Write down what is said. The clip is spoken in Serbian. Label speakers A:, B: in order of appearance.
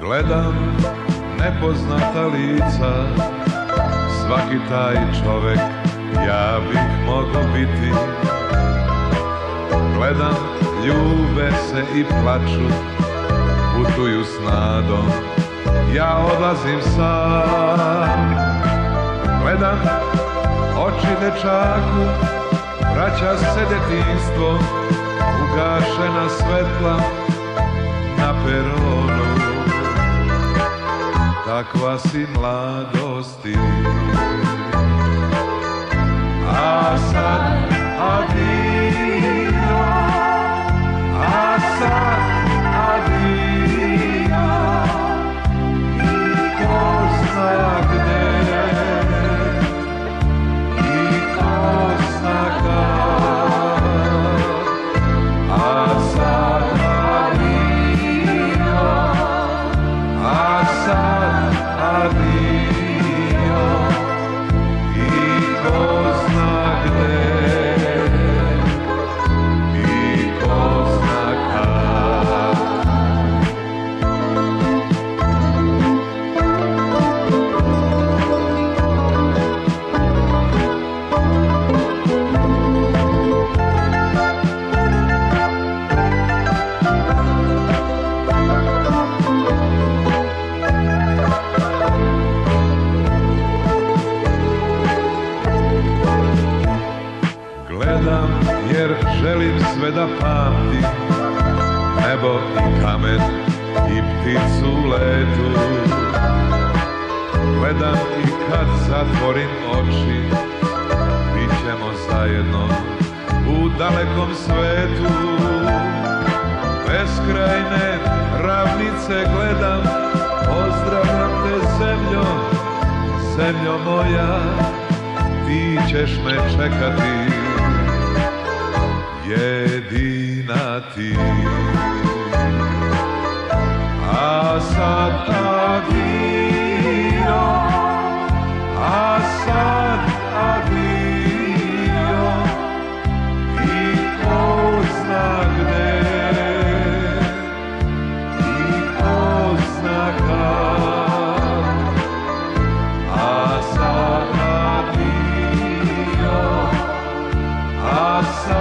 A: Gledam nepoznata lica, svaki taj čovek ja bih mogao biti. Gledam, ljube se i plaču, putuju s nadom, ja odlazim sam. Gledam, oči dečaku, vraća se detinjstvo, ugašena svetla na peronu. Takva si mladosti, a sad adio, a sad adio, i ko zna gde, i ko zna kad, a sad adio, a sad adio, i ko zna gde, i ko zna kad. Gledam jer želim sve da pamtim, nebo i kamen i pticu u letu. Gledam i kad zatvorim oči, bit ćemo zajedno u dalekom svetu. Beskrajne ravnice gledam, pozdravljam te zemljo, zemljo moja, ti ćeš me čekati, jedina ti. A sad adio, a sad adio, i ko zna gde, i ko zna kad, a sad adio, a sad